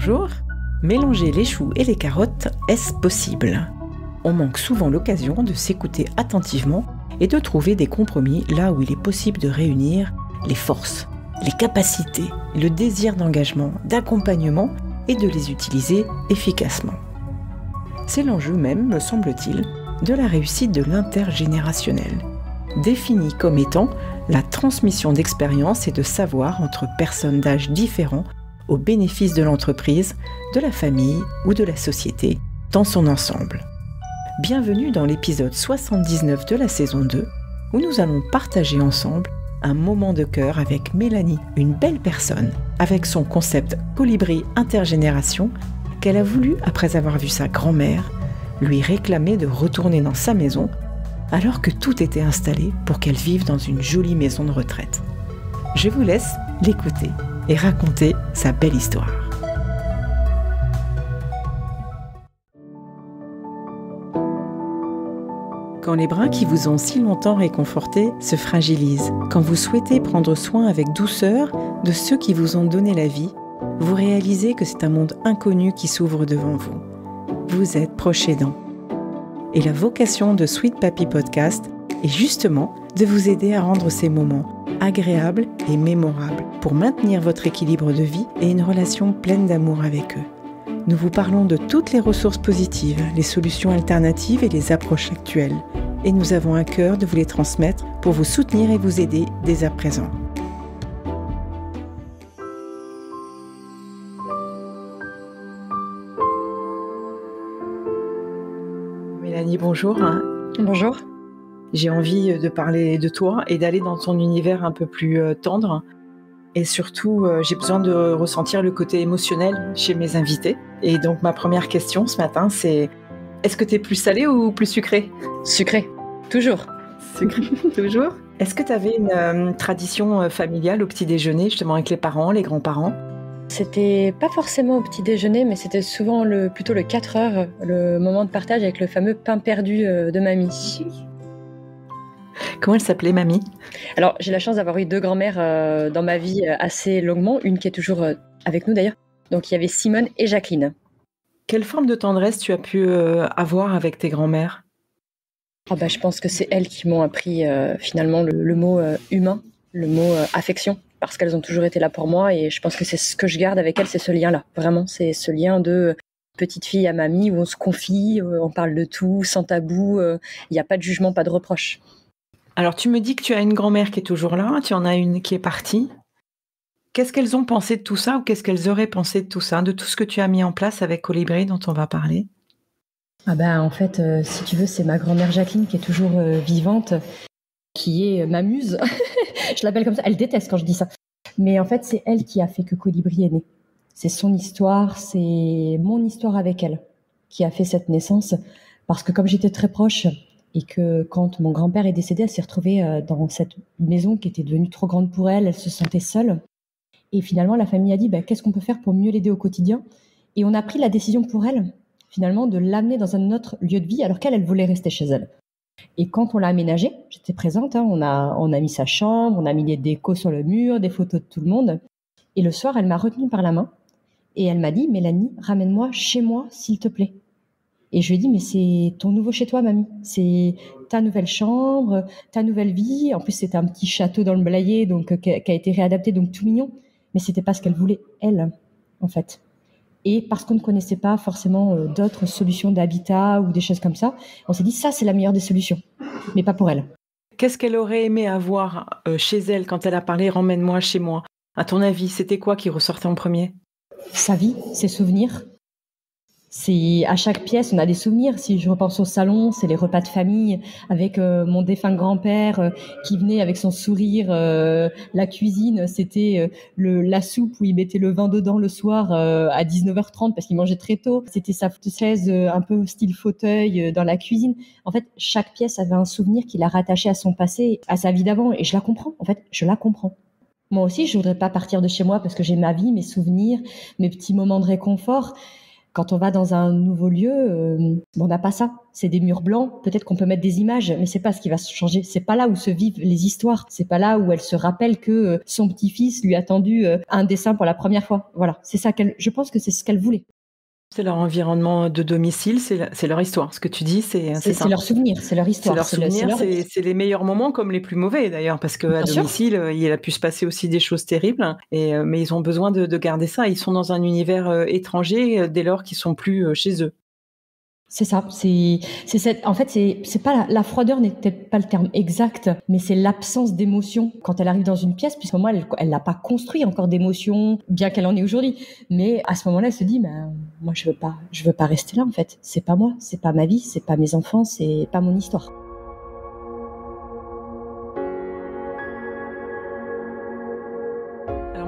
Bonjour. Mélanger les choux et les carottes, est-ce possible ? On manque souvent l'occasion de s'écouter attentivement et de trouver des compromis là où il est possible de réunir les forces, les capacités, le désir d'engagement, d'accompagnement et de les utiliser efficacement. C'est l'enjeu même, me semble-t-il, de la réussite de l'intergénérationnel, définie comme étant la transmission d'expériences et de savoir entre personnes d'âge différents au bénéfice de l'entreprise, de la famille ou de la société dans son ensemble. Bienvenue dans l'épisode 79 de la saison 2, où nous allons partager ensemble un moment de cœur avec Mélanie, une belle personne, avec son concept Colibri Intergénération, qu'elle a voulu, après avoir vu sa grand-mère, lui réclamer de retourner dans sa maison, alors que tout était installé pour qu'elle vive dans une jolie maison de retraite. Je vous laisse l'écouter et raconter sa belle histoire. Quand les bras qui vous ont si longtemps réconforté se fragilisent, quand vous souhaitez prendre soin avec douceur de ceux qui vous ont donné la vie, vous réalisez que c'est un monde inconnu qui s'ouvre devant vous. Vous êtes proche aidant. Et la vocation de Sweet Papy Podcast est justement de vous aider à rendre ces moments agréables et mémorables pour maintenir votre équilibre de vie et une relation pleine d'amour avec eux. Nous vous parlons de toutes les ressources positives, les solutions alternatives et les approches actuelles. Et nous avons à cœur de vous les transmettre pour vous soutenir et vous aider dès à présent. Mélanie, bonjour. Bonjour. J'ai envie de parler de toi et d'aller dans ton univers un peu plus tendre. Et surtout, j'ai besoin de ressentir le côté émotionnel chez mes invités. Et donc, ma première question ce matin, c'est: est-ce que tu es plus salé ou plus sucré ? Sucré, toujours. Sucré, toujours. Est-ce que tu avais une tradition familiale au petit déjeuner, justement avec les parents, les grands-parents ? C'était pas forcément au petit déjeuner, mais c'était souvent plutôt le 4 heures, le moment de partage avec le fameux pain perdu de mamie. Comment elle s'appelait, mamie ? Alors, j'ai la chance d'avoir eu 2 grand-mères dans ma vie assez longuement, une qui est toujours avec nous d'ailleurs. Donc, il y avait Simone et Jacqueline. Quelle forme de tendresse tu as pu avoir avec tes grand-mères ? Je pense que c'est elles qui m'ont appris finalement le mot humain, le mot affection, parce qu'elles ont toujours été là pour moi et je pense que c'est ce que je garde avec elles, c'est ce lien-là. Vraiment, c'est ce lien de petite fille à mamie où on se confie, on parle de tout, sans tabou, il n'y a pas de jugement, pas de reproche. Alors, tu me dis que tu as une grand-mère qui est toujours là, tu en as une qui est partie. Qu'est-ce qu'elles ont pensé de tout ça ou qu'est-ce qu'elles auraient pensé de tout ça, de tout ce que tu as mis en place avec Colibri dont on va parler ? En fait, si tu veux, c'est ma grand-mère Jacqueline qui est toujours vivante, qui est ma muse. Je l'appelle comme ça. Elle déteste quand je dis ça. Mais en fait, c'est elle qui a fait que Colibri est né. C'est son histoire, c'est mon histoire avec elle qui a fait cette naissance. Parce que comme j'étais très proche et que quand mon grand-père est décédé, elle s'est retrouvée dans cette maison qui était devenue trop grande pour elle. Elle se sentait seule. Et finalement, la famille a dit qu'est-ce qu'on peut faire pour mieux l'aider au quotidien ? Et on a pris la décision pour elle, finalement, de l'amener dans un autre lieu de vie alors qu'elle voulait rester chez elle. Et quand on l'a aménagé, j'étais présente, on a mis sa chambre, on a mis des décos sur le mur, des photos de tout le monde. Et le soir, elle m'a retenue par la main et elle m'a dit « Mélanie, ramène-moi chez moi, s'il te plaît ». Et je lui ai dit « Mais c'est ton nouveau chez toi, mamie. C'est ta nouvelle chambre, ta nouvelle vie. » En plus, c'était un petit château dans le Blayais donc, qui a été réadapté, donc tout mignon. Mais c'était pas ce qu'elle voulait, elle, en fait. Et parce qu'on ne connaissait pas forcément d'autres solutions d'habitat ou des choses comme ça, on s'est dit ça c'est la meilleure des solutions, mais pas pour elle. Qu'est-ce qu'elle aurait aimé avoir chez elle quand elle a parlé « Ramène-moi chez moi » ? À ton avis, c'était quoi qui ressortait en premier ? Sa vie, ses souvenirs. C'est à chaque pièce, on a des souvenirs. Si je repense au salon, c'est les repas de famille avec mon défunt grand-père qui venait avec son sourire. La cuisine, c'était la soupe où il mettait le vin dedans le soir à 19h30 parce qu'il mangeait très tôt. C'était sa chaise un peu style fauteuil dans la cuisine. En fait, chaque pièce avait un souvenir qui la rattachait à son passé, à sa vie d'avant. Et je la comprends. En fait, je la comprends. Moi aussi, je voudrais pas partir de chez moi parce que j'ai ma vie, mes souvenirs, mes petits moments de réconfort. Quand on va dans un nouveau lieu, on n'a pas ça. C'est des murs blancs. Peut-être qu'on peut mettre des images, mais c'est pas ce qui va se changer. C'est pas là où se vivent les histoires. C'est pas là où elle se rappelle que son petit-fils lui a tendu un dessin pour la première fois. Voilà, c'est ça je pense que c'est ce qu'elle voulait. C'est leur environnement de domicile, c'est leur histoire. Ce que tu dis, c'est ça. C'est leur souvenir, c'est leur histoire. C'est leur souvenir, c'est les meilleurs moments comme les plus mauvais d'ailleurs, parce qu'à domicile, il a pu se passer aussi des choses terribles, mais ils ont besoin de garder ça. Ils sont dans un univers étranger dès lors qu'ils sont plus chez eux. C'est ça, en fait, c'est pas la froideur n'est peut-être pas le terme exact, mais c'est l'absence d'émotion quand elle arrive dans une pièce, puisque moi, elle n'a pas construit encore d'émotion, bien qu'elle en ait aujourd'hui. Mais à ce moment-là, elle se dit, moi, je veux pas rester là, en fait. C'est pas moi, c'est pas ma vie, c'est pas mes enfants, c'est pas mon histoire.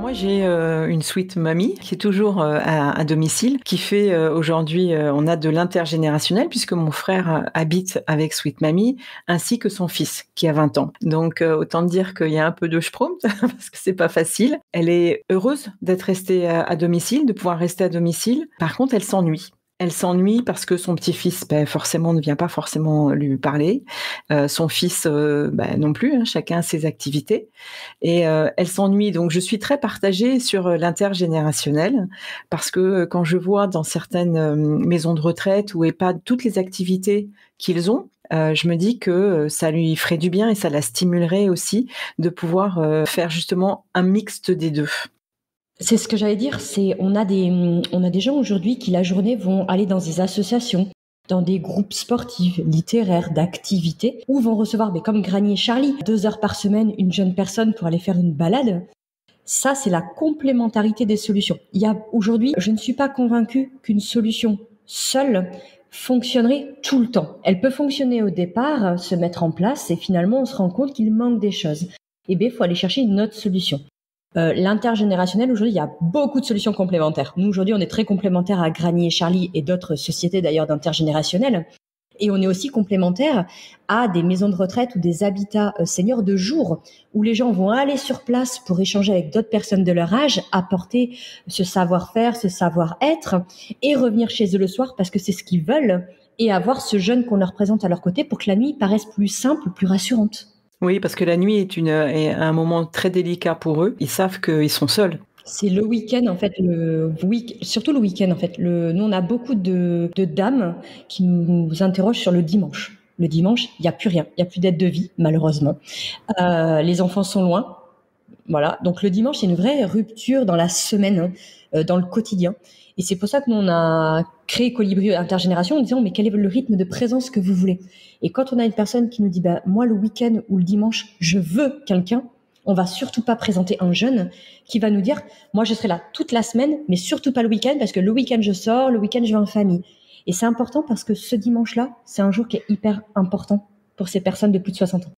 Moi, j'ai une sweet mamie qui est toujours à domicile, qui fait aujourd'hui, on a de l'intergénérationnel puisque mon frère habite avec sweet mamie ainsi que son fils qui a 20 ans. Donc autant dire qu'il y a un peu de schtroumpf parce que c'est pas facile. Elle est heureuse d'être restée à domicile, de pouvoir rester à domicile. Par contre, elle s'ennuie. Elle s'ennuie parce que son petit-fils, forcément, ne vient pas forcément lui parler. Son fils, non plus. Hein, chacun a ses activités. Et elle s'ennuie. Donc, je suis très partagée sur l'intergénérationnel parce que quand je vois dans certaines maisons de retraite ou EHPAD toutes les activités qu'ils ont, je me dis que ça lui ferait du bien et ça la stimulerait aussi de pouvoir faire justement un mixte des deux. C'est ce que j'allais dire, on a des gens aujourd'hui qui la journée vont aller dans des associations, dans des groupes sportifs, littéraires, d'activités, où vont recevoir, comme Granny et Charlie, 2 heures par semaine, une jeune personne pour aller faire une balade. Ça, c'est la complémentarité des solutions. Aujourd'hui, je ne suis pas convaincue qu'une solution seule fonctionnerait tout le temps. Elle peut fonctionner au départ, se mettre en place, et finalement, on se rend compte qu'il manque des choses. Il faut aller chercher une autre solution. L'intergénérationnel, aujourd'hui, il y a beaucoup de solutions complémentaires. Nous, aujourd'hui, on est très complémentaires à Granny et Charlie et d'autres sociétés d'ailleurs d'intergénérationnel. Et on est aussi complémentaires à des maisons de retraite ou des habitats seniors de jour où les gens vont aller sur place pour échanger avec d'autres personnes de leur âge, apporter ce savoir-faire, ce savoir-être et revenir chez eux le soir parce que c'est ce qu'ils veulent et avoir ce jeune qu'on leur présente à leur côté pour que la nuit paraisse plus simple, plus rassurante. Oui, parce que la nuit est un moment très délicat pour eux. Ils savent qu'ils sont seuls. C'est le week-end, en fait, surtout le week-end, en fait. Nous, on a beaucoup de dames qui nous interrogent sur le dimanche. Le dimanche, il n'y a plus rien. Il n'y a plus d'aide de vie, malheureusement. Les enfants sont loin. Voilà. Donc, le dimanche, c'est une vraie rupture dans la semaine, dans le quotidien. Et c'est pour ça que nous, on a créé Colibri Intergénération en disant, mais quel est le rythme de présence que vous voulez? Et quand on a une personne qui nous dit, moi, le week-end ou le dimanche, je veux quelqu'un, on va surtout pas présenter un jeune qui va nous dire, moi, je serai là toute la semaine, mais surtout pas le week-end, parce que le week-end, je sors, le week-end, je vais en famille. Et c'est important parce que ce dimanche-là, c'est un jour qui est hyper important pour ces personnes de plus de 60 ans.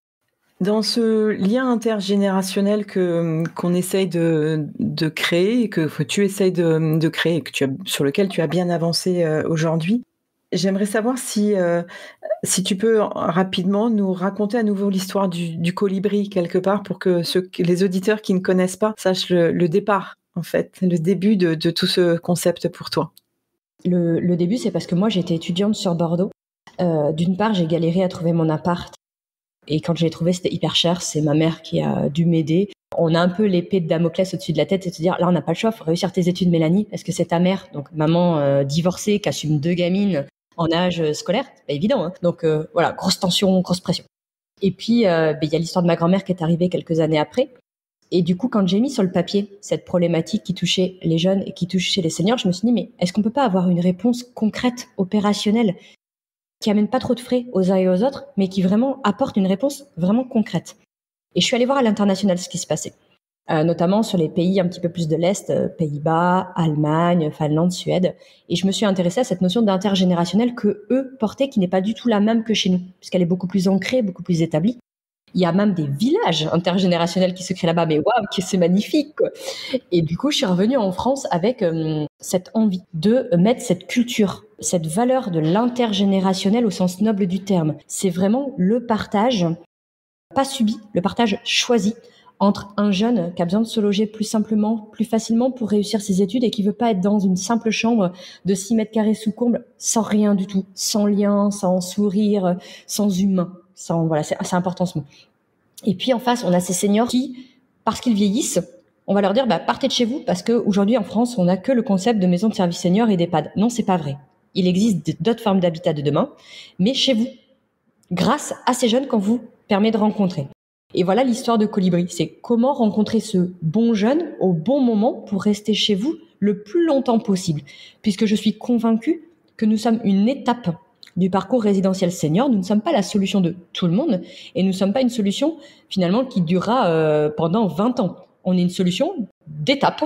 Dans ce lien intergénérationnel qu'on essaye de créer, que tu essayes de créer, sur lequel tu as bien avancé aujourd'hui, j'aimerais savoir si tu peux rapidement nous raconter à nouveau l'histoire du colibri quelque part pour que les auditeurs qui ne connaissent pas sachent le départ, en fait, le début de tout ce concept pour toi. Le début, c'est parce que moi, j'étais étudiante sur Bordeaux. D'une part, j'ai galéré à trouver mon appart. Et quand je l'ai trouvé, c'était hyper cher. C'est ma mère qui a dû m'aider. On a un peu l'épée de Damoclès au-dessus de la tête et de se dire, là, on n'a pas le choix, il faut réussir tes études, Mélanie, parce que c'est ta mère, donc maman divorcée, qui assume 2 gamines en âge scolaire, c'est pas évident. Hein. Donc voilà, grosse tension, grosse pression. Et puis, il y a l'histoire de ma grand-mère qui est arrivée quelques années après. Et du coup, quand j'ai mis sur le papier cette problématique qui touchait les jeunes et qui touchait les seniors, je me suis dit, mais est-ce qu'on peut pas avoir une réponse concrète, opérationnelle, qui amène pas trop de frais aux uns et aux autres, mais qui vraiment apporte une réponse vraiment concrète. Et je suis allée voir à l'international ce qui se passait, notamment sur les pays un petit peu plus de l'Est, Pays-Bas, Allemagne, Finlande, Suède. Et je me suis intéressée à cette notion d'intergénérationnel que eux portaient, qui n'est pas du tout la même que chez nous, puisqu'elle est beaucoup plus ancrée, beaucoup plus établie. Il y a même des villages intergénérationnels qui se créent là-bas, mais waouh, c'est magnifique, quoi. Et du coup, je suis revenue en France avec cette envie de mettre cette culture, cette valeur de l'intergénérationnel au sens noble du terme. C'est vraiment le partage, pas subi, le partage choisi entre un jeune qui a besoin de se loger plus simplement, plus facilement pour réussir ses études et qui veut pas être dans une simple chambre de 6 mètres carrés sous comble, sans rien du tout, sans lien, sans sourire, sans humain. Voilà, c'est important ce mot. Et puis en face, on a ces seniors qui, parce qu'ils vieillissent, on va leur dire partez de chez vous parce qu'aujourd'hui en France, on n'a que le concept de maison de service senior et d'EHPAD. Non, c'est pas vrai. Il existe d'autres formes d'habitat de demain, mais chez vous, grâce à ces jeunes qu'on vous permet de rencontrer. Et voilà l'histoire de Colibri. C'est comment rencontrer ce bon jeune au bon moment pour rester chez vous le plus longtemps possible. Puisque je suis convaincue que nous sommes une étape du parcours résidentiel senior. Nous ne sommes pas la solution de tout le monde et nous ne sommes pas une solution finalement qui durera pendant 20 ans. On est une solution d'étape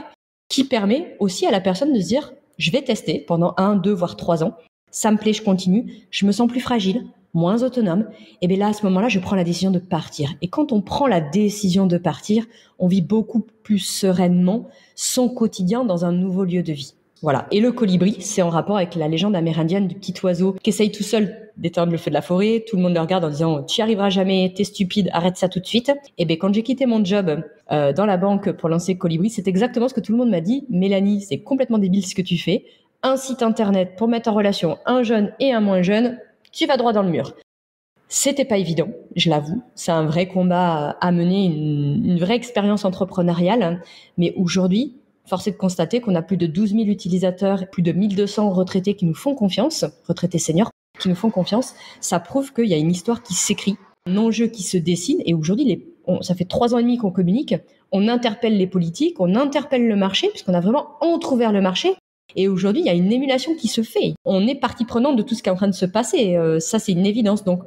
qui permet aussi à la personne de se dire je vais tester pendant 1, 2, voire 3 ans. Ça me plaît, je continue. Je me sens plus fragile, moins autonome. Et bien là, à ce moment-là, je prends la décision de partir. Et quand on prend la décision de partir, on vit beaucoup plus sereinement son quotidien dans un nouveau lieu de vie. Voilà. Et le colibri, c'est en rapport avec la légende amérindienne du petit oiseau qui essaye tout seul d'éteindre le feu de la forêt. Tout le monde le regarde en disant « Tu y arriveras jamais, t'es stupide, arrête ça tout de suite ». Et bien quand j'ai quitté mon job dans la banque pour lancer Colibri, c'est exactement ce que tout le monde m'a dit. « Mélanie, c'est complètement débile ce que tu fais. Un site internet pour mettre en relation un jeune et un moins jeune, tu vas droit dans le mur ». C'était pas évident, je l'avoue. C'est un vrai combat à mener, une vraie expérience entrepreneuriale. Mais aujourd'hui, force est de constater qu'on a plus de 12 000 utilisateurs, plus de 1200 retraités qui nous font confiance, retraités seniors qui nous font confiance. Ça prouve qu'il y a une histoire qui s'écrit, un enjeu qui se dessine. Et aujourd'hui, ça fait 3 ans et demi qu'on communique. On interpelle les politiques, on interpelle le marché, puisqu'on a vraiment entrouvert le marché. Et aujourd'hui, il y a une émulation qui se fait. On est partie prenante de tout ce qui est en train de se passer. Ça, c'est une évidence. Donc,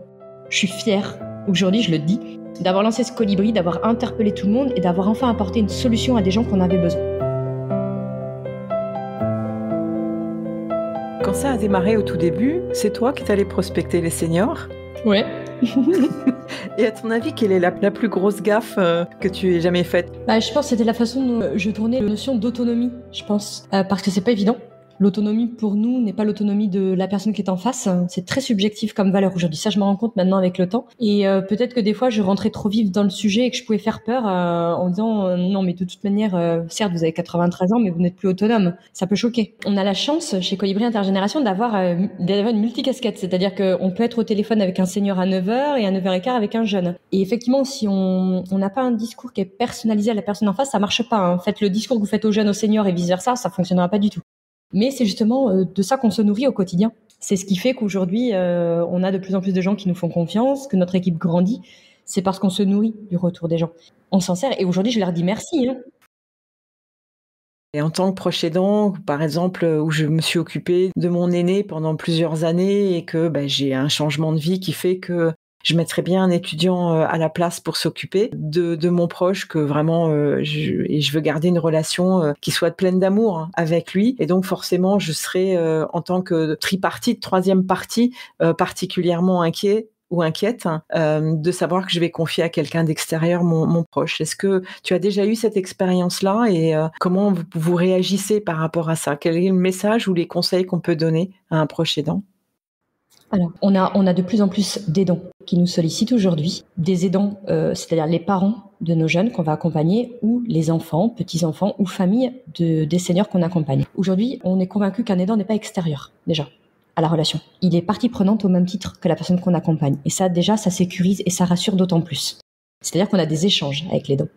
je suis fière, aujourd'hui, je le dis, d'avoir lancé ce colibri, d'avoir interpellé tout le monde et d'avoir enfin apporté une solution à des gens qu'on avait besoin. Quand ça a démarré au tout début, c'est toi qui t'allais prospecter les seniors ? Ouais. Et à ton avis, quelle est la plus grosse gaffe que tu aies jamais faite ? Je pense que c'était la façon dont je tournais la notion d'autonomie, je pense. Parce que c'est pas évident. L'autonomie, pour nous, n'est pas l'autonomie de la personne qui est en face. C'est très subjectif comme valeur aujourd'hui. Ça, je me rends compte maintenant avec le temps. Et peut-être que des fois, je rentrais trop vif dans le sujet et que je pouvais faire peur en disant non, mais de toute manière, certes, vous avez 93 ans, mais vous n'êtes plus autonome. Ça peut choquer. On a la chance, chez Colibri Intergénération, d'avoir une multicasquette. C'est-à-dire qu'on peut être au téléphone avec un senior à 9h et à 9h15 avec un jeune. Et effectivement, si on n'a pas un discours qui est personnalisé à la personne en face, ça marche pas. Faites le discours que vous faites aux jeunes, aux seniors et vice-versa, ça fonctionnera pas du tout. Mais c'est justement de ça qu'on se nourrit au quotidien. C'est ce qui fait qu'aujourd'hui, on a de plus en plus de gens qui nous font confiance, que notre équipe grandit. C'est parce qu'on se nourrit du retour des gens. On s'en sert et aujourd'hui, je leur dis merci. Et en tant que proche aidant, par exemple, où je me suis occupée de mon aîné pendant plusieurs années et que j'ai un changement de vie qui fait que je mettrais bien un étudiant à la place pour s'occuper de mon proche, que vraiment je veux garder une relation qui soit pleine d'amour avec lui. Et donc forcément, je serai en tant que tripartite, troisième partie, particulièrement inquiète de savoir que je vais confier à quelqu'un d'extérieur mon proche. Est-ce que tu as déjà eu cette expérience-là et comment vous réagissez par rapport à ça ? Quel est le message ou les conseils qu'on peut donner à un proche aidant ? Alors, on a de plus en plus d'aidants qui nous sollicitent aujourd'hui. Des aidants, c'est-à-dire les parents de nos jeunes qu'on va accompagner ou les enfants, petits-enfants ou familles des seniors qu'on accompagne. Aujourd'hui, on est convaincu qu'un aidant n'est pas extérieur, déjà, à la relation. Il est partie prenante au même titre que la personne qu'on accompagne. Et ça, déjà, ça sécurise et ça rassure d'autant plus. C'est-à-dire qu'on a des échanges avec l'aidant.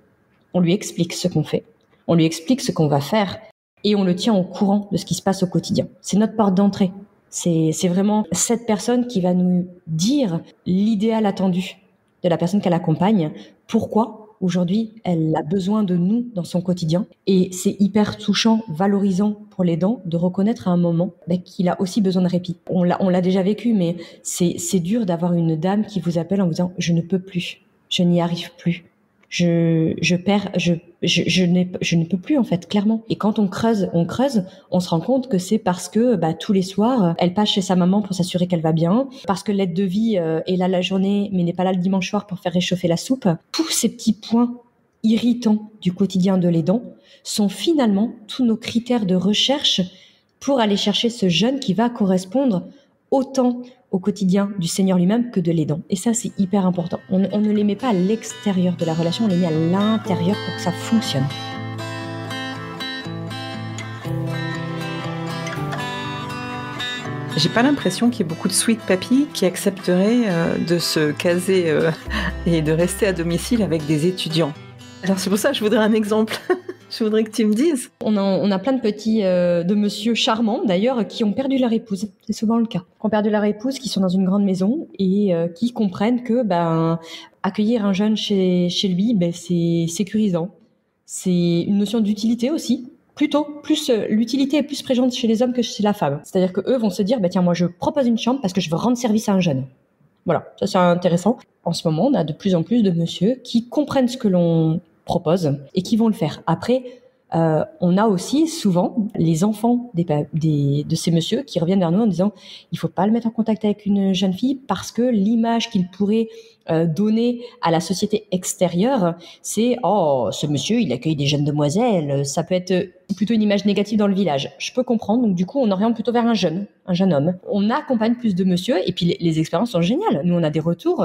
On lui explique ce qu'on fait, on lui explique ce qu'on va faire et on le tient au courant de ce qui se passe au quotidien. C'est notre porte d'entrée. C'est vraiment cette personne qui va nous dire l'idéal attendu de la personne qu'elle accompagne. Pourquoi aujourd'hui elle a besoin de nous dans son quotidien. Et c'est hyper touchant, valorisant pour l'aidant de reconnaître à un moment qu'il a aussi besoin de répit. On l'a déjà vécu, mais c'est dur d'avoir une dame qui vous appelle en vous disant « je ne peux plus, je n'y arrive plus ». Je ne peux plus en fait, clairement. Et quand on creuse, on se rend compte que c'est parce que tous les soirs, elle passe chez sa maman pour s'assurer qu'elle va bien, parce que l'aide de vie est là la journée, mais n'est pas là le dimanche soir pour faire réchauffer la soupe. Tous ces petits points irritants du quotidien de l'aidant sont finalement tous nos critères de recherche pour aller chercher ce jeune qui va correspondre autant au quotidien du senior lui-même que de l'aidant. Et ça, c'est hyper important. On ne les met pas à l'extérieur de la relation, on les met à l'intérieur pour que ça fonctionne. J'ai pas l'impression qu'il y ait beaucoup de sweet papy qui accepteraient de se caser et de rester à domicile avec des étudiants. Alors c'est pour ça que je voudrais un exemple. Je voudrais que tu me dises. On a plein de petits de monsieur charmants d'ailleurs qui ont perdu leur épouse. C'est souvent le cas. Qui ont perdu leur épouse, qui sont dans une grande maison et qui comprennent que accueillir un jeune chez lui, c'est sécurisant. C'est une notion d'utilité aussi. Plutôt, l'utilité est plus présente chez les hommes que chez la femme. C'est-à-dire que eux vont se dire, tiens, moi je propose une chambre parce que je veux rendre service à un jeune. Voilà, ça c'est intéressant. En ce moment, on a de plus en plus de messieurs qui comprennent ce que l'on propose et qui vont le faire. Après, on a aussi souvent les enfants de ces messieurs qui reviennent vers nous en disant, il faut pas le mettre en contact avec une jeune fille parce que l'image qu'il pourrait donner à la société extérieure, c'est « Oh, ce monsieur, il accueille des jeunes demoiselles ». Ça peut être plutôt une image négative dans le village. Je peux comprendre, donc du coup, on oriente plutôt vers un jeune homme. On accompagne plus de monsieur, et puis les expériences sont géniales. Nous, on a des retours,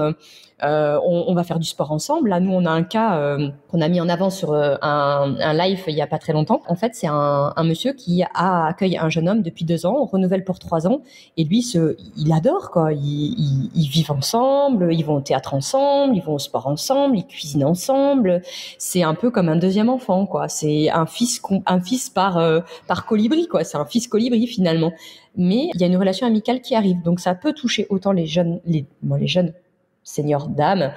on va faire du sport ensemble. Là, nous, on a un cas qu'on a mis en avant sur un live il y a pas très longtemps. En fait, c'est un monsieur qui accueille un jeune homme depuis 2 ans, on renouvelle pour 3 ans, et lui, il adore, quoi. Ils vivent ensemble, ils vont au théâtre ensemble, ils vont au sport ensemble, ils cuisinent ensemble. C'est un peu comme un deuxième enfant, quoi. C'est un fils par colibri, quoi. C'est un fils colibri finalement. Mais il y a une relation amicale qui arrive, donc ça peut toucher autant les jeunes seniors dames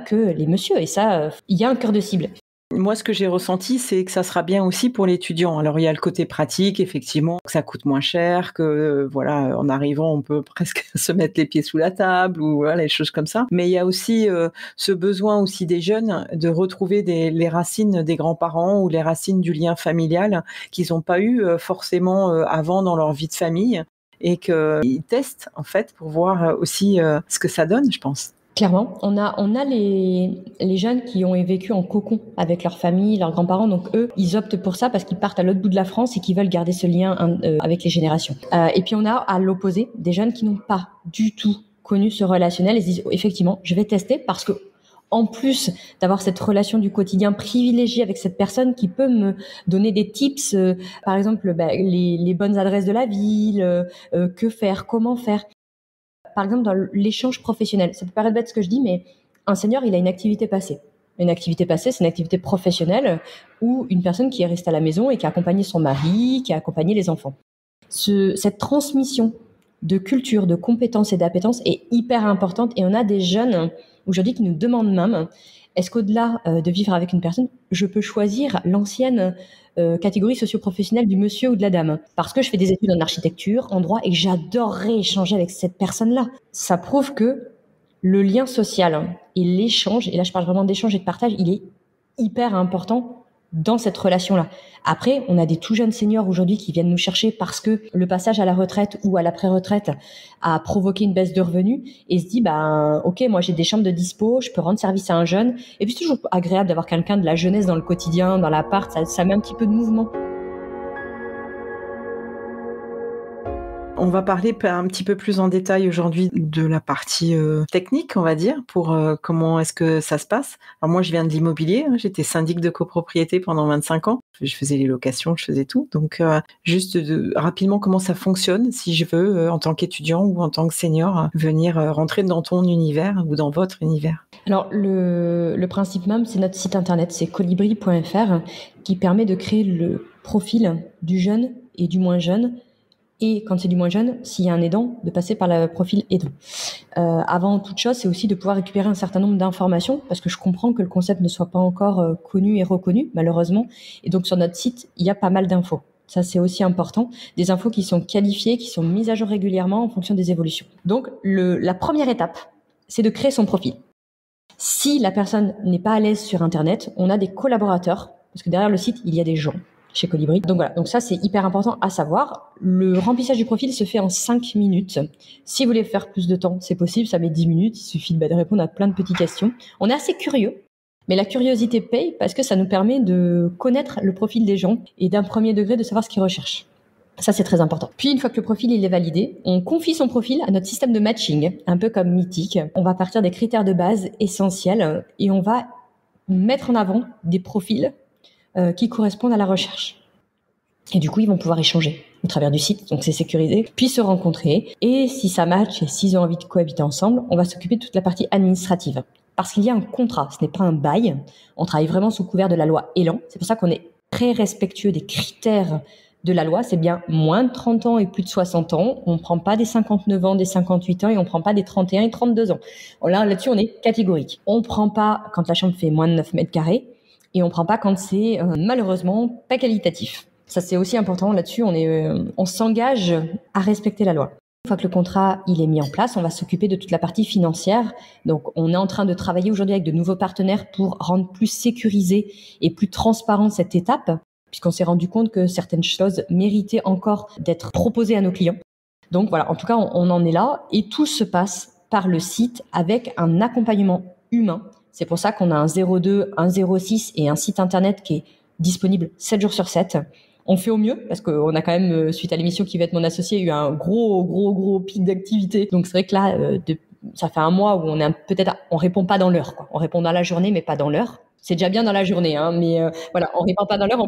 que les messieurs. Et ça, il y a un cœur de cible. Moi, ce que j'ai ressenti, c'est que ça sera bien aussi pour l'étudiant. Alors, il y a le côté pratique, effectivement, que ça coûte moins cher, que voilà, en arrivant, on peut presque se mettre les pieds sous la table ou voilà, les choses comme ça. Mais il y a aussi ce besoin aussi des jeunes de retrouver les racines des grands-parents ou les racines du lien familial qu'ils n'ont pas eu forcément avant dans leur vie de famille et qu'ils testent en fait pour voir aussi ce que ça donne, je pense. Clairement, on a les jeunes qui ont vécu en cocon avec leur famille, leurs grands-parents. Donc eux, ils optent pour ça parce qu'ils partent à l'autre bout de la France et qu'ils veulent garder ce lien avec les générations. Et puis on a à l'opposé des jeunes qui n'ont pas du tout connu ce relationnel et se disent effectivement, je vais tester parce que en plus d'avoir cette relation du quotidien privilégiée avec cette personne qui peut me donner des tips, par exemple les bonnes adresses de la ville, que faire, comment faire. Par exemple, dans l'échange professionnel, ça peut paraître bête ce que je dis, mais un senior, il a une activité passée. Une activité passée, c'est une activité professionnelle ou une personne qui est restée à la maison et qui a accompagné son mari, qui a accompagné les enfants. Cette transmission de culture, de compétences et d'appétences est hyper importante et on a des jeunes aujourd'hui qui nous demandent même, est-ce qu'au-delà de vivre avec une personne, je peux choisir l'ancienne catégorie socio-professionnelle du monsieur ou de la dame parce que je fais des études en architecture, en droit et que j'adorerais échanger avec cette personne-là. Ça prouve que le lien social et l'échange, et là je parle vraiment d'échange et de partage, il est hyper important dans cette relation-là. Après, on a des tout jeunes seniors aujourd'hui qui viennent nous chercher parce que le passage à la retraite ou à la pré-retraite a provoqué une baisse de revenus et se dit, ok, moi j'ai des chambres de dispo, je peux rendre service à un jeune. Et puis c'est toujours agréable d'avoir quelqu'un de la jeunesse dans le quotidien, dans l'appart, ça met un petit peu de mouvement. On va parler un petit peu plus en détail aujourd'hui de la partie technique, on va dire, pour comment est-ce que ça se passe. Alors moi, je viens de l'immobilier, hein, j'étais syndic de copropriété pendant 25 ans. Je faisais les locations, je faisais tout. Donc, juste rapidement, comment ça fonctionne si je veux, en tant qu'étudiant ou en tant que senior, venir rentrer dans ton univers ou dans votre univers. Alors, le principe même, c'est notre site internet, c'est colibri.fr, qui permet de créer le profil du jeune et du moins jeune. Et quand c'est du moins jeune, s'il y a un aidant, de passer par le profil aidant. Avant toute chose, c'est aussi de pouvoir récupérer un certain nombre d'informations, parce que je comprends que le concept ne soit pas encore connu et reconnu, malheureusement. Et donc sur notre site, il y a pas mal d'infos. Ça, c'est aussi important. Des infos qui sont qualifiées, qui sont mises à jour régulièrement en fonction des évolutions. Donc la première étape, c'est de créer son profil. Si la personne n'est pas à l'aise sur Internet, on a des collaborateurs, parce que derrière le site, il y a des gens chez Colibri. Donc voilà, donc ça c'est hyper important à savoir. Le remplissage du profil se fait en 5 minutes. Si vous voulez faire plus de temps, c'est possible, ça met 10 minutes, il suffit de répondre à plein de petites questions. On est assez curieux, mais la curiosité paye parce que ça nous permet de connaître le profil des gens et d'un premier degré de savoir ce qu'ils recherchent. Ça, c'est très important. Puis, une fois que le profil il est validé, on confie son profil à notre système de matching, un peu comme Mythique. On va partir des critères de base essentiels et on va mettre en avant des profils qui correspondent à la recherche. Et du coup, ils vont pouvoir échanger au travers du site, donc c'est sécurisé, puis se rencontrer. Et si ça match et s'ils ont envie de cohabiter ensemble, on va s'occuper de toute la partie administrative. Parce qu'il y a un contrat, ce n'est pas un bail. On travaille vraiment sous couvert de la loi Elan. C'est pour ça qu'on est très respectueux des critères de la loi. C'est bien moins de 30 ans et plus de 60 ans. On ne prend pas des 59 ans, des 58 ans et on ne prend pas des 31 et 32 ans. Là-dessus, on est catégorique. On ne prend pas quand la chambre fait moins de 9 mètres carrés et on ne prend pas quand c'est malheureusement pas qualitatif. Ça, c'est aussi important. Là-dessus, on s'engage à respecter la loi. Une fois que le contrat il est mis en place, on va s'occuper de toute la partie financière. Donc, on est en train de travailler aujourd'hui avec de nouveaux partenaires pour rendre plus sécurisée et plus transparente cette étape, puisqu'on s'est rendu compte que certaines choses méritaient encore d'être proposées à nos clients. Donc voilà, en tout cas, on en est là et tout se passe par le site avec un accompagnement humain. C'est pour ça qu'on a un 02, un 06 et un site internet qui est disponible 7 jours sur 7. On fait au mieux parce qu'on a quand même, suite à l'émission Qui va être mon associé, eu un gros pic d'activité. Donc c'est vrai que là, ça fait un mois où on répond pas dans l'heure, quoi. On répond dans la journée, mais pas dans l'heure. C'est déjà bien dans la journée, hein, mais voilà, on répond pas dans l'heure,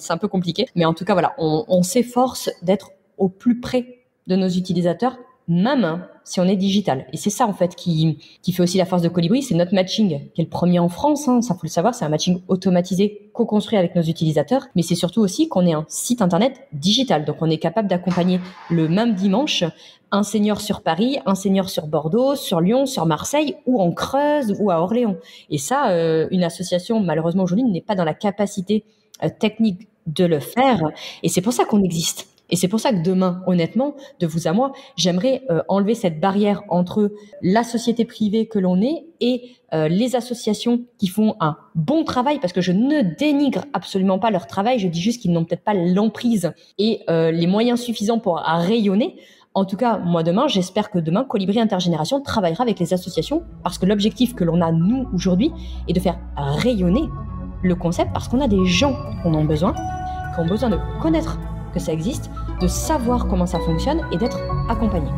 c'est un peu compliqué. Mais en tout cas, voilà, on s'efforce d'être au plus près de nos utilisateurs, même si on est digital. Et c'est ça, en fait, qui fait aussi la force de Colibri, c'est notre matching, qui est le premier en France, hein, ça faut le savoir, c'est un matching automatisé, co-construit avec nos utilisateurs, mais c'est surtout aussi qu'on est un site internet digital, donc on est capable d'accompagner le même dimanche un senior sur Paris, un senior sur Bordeaux, sur Lyon, sur Marseille, ou en Creuse, ou à Orléans. Et ça, une association, malheureusement aujourd'hui, n'est pas dans la capacité technique de le faire, et c'est pour ça qu'on existe. Et c'est pour ça que demain, honnêtement, de vous à moi, j'aimerais enlever cette barrière entre la société privée que l'on est et les associations qui font un bon travail, parce que je ne dénigre absolument pas leur travail, je dis juste qu'ils n'ont peut-être pas l'emprise et les moyens suffisants pour rayonner. En tout cas, moi demain, j'espère que demain, Colibri Intergénération travaillera avec les associations, parce que l'objectif que l'on a, nous, aujourd'hui, est de faire rayonner le concept, parce qu'on a des gens qui en ont besoin de connaître que ça existe, de savoir comment ça fonctionne et d'être accompagné.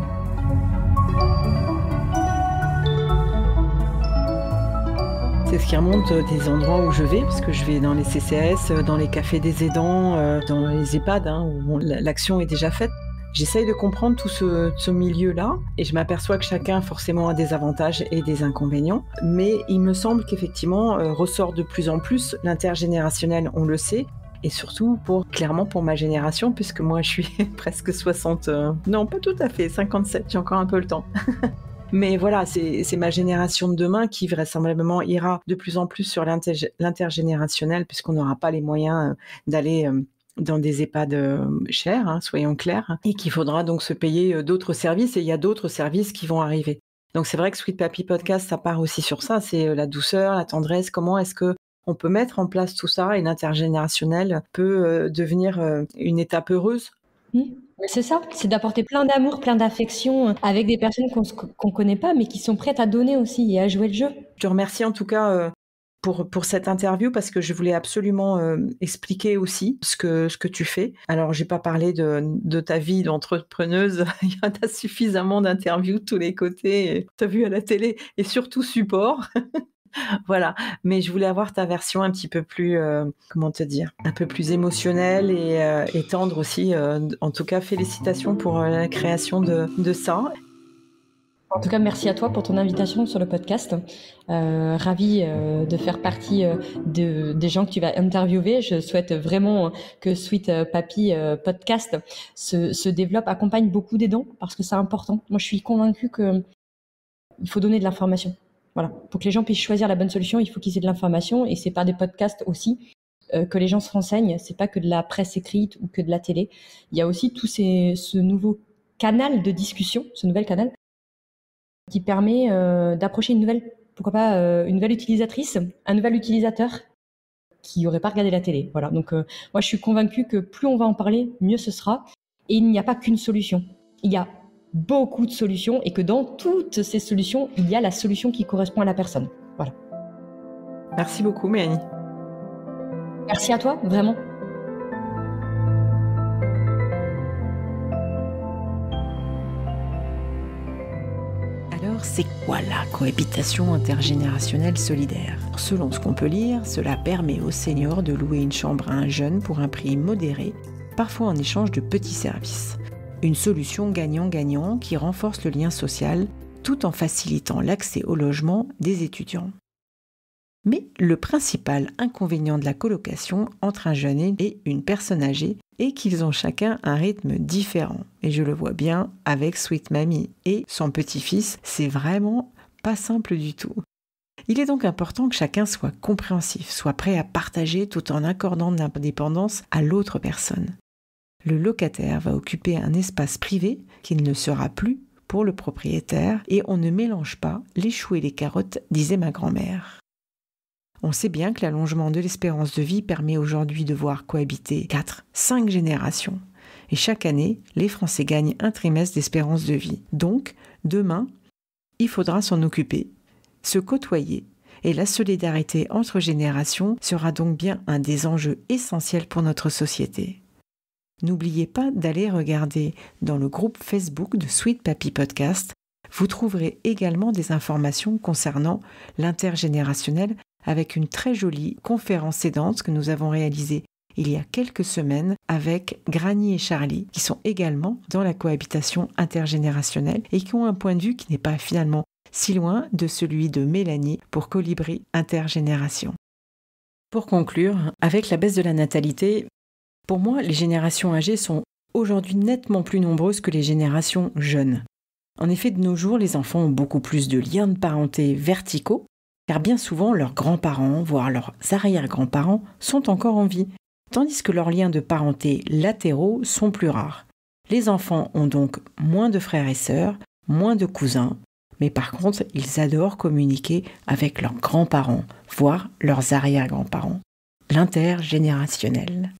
C'est ce qui remonte des endroits où je vais, parce que je vais dans les CCAS, dans les cafés des aidants, dans les EHPAD, hein, où l'action est déjà faite. J'essaye de comprendre tout ce milieu-là et je m'aperçois que chacun forcément a des avantages et des inconvénients. Mais il me semble qu'effectivement ressort de plus en plus l'intergénérationnel, on le sait. Et surtout, clairement pour ma génération, puisque moi je suis presque 60... non, pas tout à fait, 57, j'ai encore un peu le temps. Mais voilà, c'est ma génération de demain qui vraisemblablement ira de plus en plus sur l'intergénérationnel, puisqu'on n'aura pas les moyens d'aller dans des EHPAD chers, hein, soyons clairs, et qu'il faudra donc se payer d'autres services, et il y a d'autres services qui vont arriver. Donc c'est vrai que Sweet Papy Podcast, ça part aussi sur ça, c'est la douceur, la tendresse, comment est-ce que on peut mettre en place tout ça et l'intergénérationnel peut devenir une étape heureuse. Oui, c'est ça, c'est d'apporter plein d'amour, plein d'affection avec des personnes qu'on connaît pas, mais qui sont prêtes à donner aussi et à jouer le jeu. Je te remercie en tout cas pour cette interview parce que je voulais absolument expliquer aussi ce que tu fais. Alors, j'ai pas parlé de ta vie d'entrepreneuse. Il y en a suffisamment d'interviews de tous les côtés. Tu as vu à la télé et surtout support. Voilà, mais je voulais avoir ta version un petit peu plus, comment te dire, un peu plus émotionnelle et tendre aussi. En tout cas, félicitations pour la création de ça. En tout cas, merci à toi pour ton invitation sur le podcast. Ravie de faire partie des gens que tu vas interviewer. Je souhaite vraiment que Sweet Papy Podcast se développe, accompagne beaucoup d'aidants parce que c'est important. Moi, je suis convaincue qu'il faut donner de l'information. Voilà. Pour que les gens puissent choisir la bonne solution, il faut qu'ils aient de l'information et c'est par des podcasts aussi que les gens se renseignent. C'est pas que de la presse écrite ou que de la télé. Il y a aussi ce nouveau canal de discussion, ce nouvel canal qui permet d'approcher une nouvelle utilisatrice, un nouvel utilisateur qui n'aurait pas regardé la télé. Voilà. Donc moi je suis convaincue que plus on va en parler, mieux ce sera. Et il n'y a pas qu'une solution. Il y a beaucoup de solutions et que dans toutes ces solutions, il y a la solution qui correspond à la personne. Voilà. Merci beaucoup, Mélanie. Merci à toi, vraiment. Alors, c'est quoi la cohabitation intergénérationnelle solidaire ? Selon ce qu'on peut lire, cela permet aux seniors de louer une chambre à un jeune pour un prix modéré, parfois en échange de petits services. Une solution gagnant-gagnant qui renforce le lien social tout en facilitant l'accès au logement des étudiants. Mais le principal inconvénient de la colocation entre un jeune et une personne âgée est qu'ils ont chacun un rythme différent. Et je le vois bien avec Sweet Mamie et son petit-fils, c'est vraiment pas simple du tout. Il est donc important que chacun soit compréhensif, soit prêt à partager tout en accordant de l'indépendance à l'autre personne. Le locataire va occuper un espace privé qui ne sera plus pour le propriétaire et on ne mélange pas les choux et les carottes, disait ma grand-mère. On sait bien que l'allongement de l'espérance de vie permet aujourd'hui de voir cohabiter 4-5 générations. Et chaque année, les Français gagnent un trimestre d'espérance de vie. Donc, demain, il faudra s'en occuper, se côtoyer. Et la solidarité entre générations sera donc bien un des enjeux essentiels pour notre société. N'oubliez pas d'aller regarder dans le groupe Facebook de Sweet Papy Podcast. Vous trouverez également des informations concernant l'intergénérationnel avec une très jolie conférence aidante que nous avons réalisée il y a quelques semaines avec Granny et Charlie, qui sont également dans la cohabitation intergénérationnelle et qui ont un point de vue qui n'est pas finalement si loin de celui de Mélanie pour Colibri Intergénération. Pour conclure, avec la baisse de la natalité, pour moi, les générations âgées sont aujourd'hui nettement plus nombreuses que les générations jeunes. En effet, de nos jours, les enfants ont beaucoup plus de liens de parenté verticaux, car bien souvent leurs grands-parents, voire leurs arrière-grands-parents, sont encore en vie, tandis que leurs liens de parenté latéraux sont plus rares. Les enfants ont donc moins de frères et sœurs, moins de cousins, mais par contre, ils adorent communiquer avec leurs grands-parents, voire leurs arrière-grands-parents. L'intergénérationnel.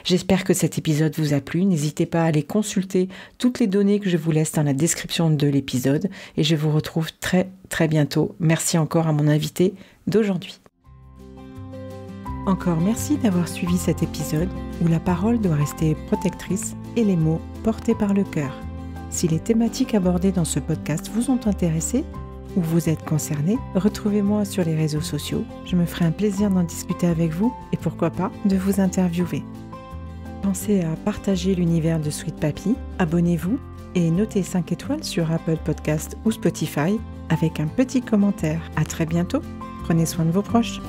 J'espère que cet épisode vous a plu. N'hésitez pas à aller consulter toutes les données que je vous laisse dans la description de l'épisode et je vous retrouve très très bientôt. Merci encore à mon invité d'aujourd'hui. Encore merci d'avoir suivi cet épisode où la parole doit rester protectrice et les mots portés par le cœur. Si les thématiques abordées dans ce podcast vous ont intéressé ou vous êtes concerné, retrouvez-moi sur les réseaux sociaux. Je me ferai un plaisir d'en discuter avec vous et pourquoi pas de vous interviewer. Pensez à partager l'univers de Sweet Papy, abonnez-vous et notez 5 étoiles sur Apple Podcast ou Spotify avec un petit commentaire. À très bientôt, prenez soin de vos proches.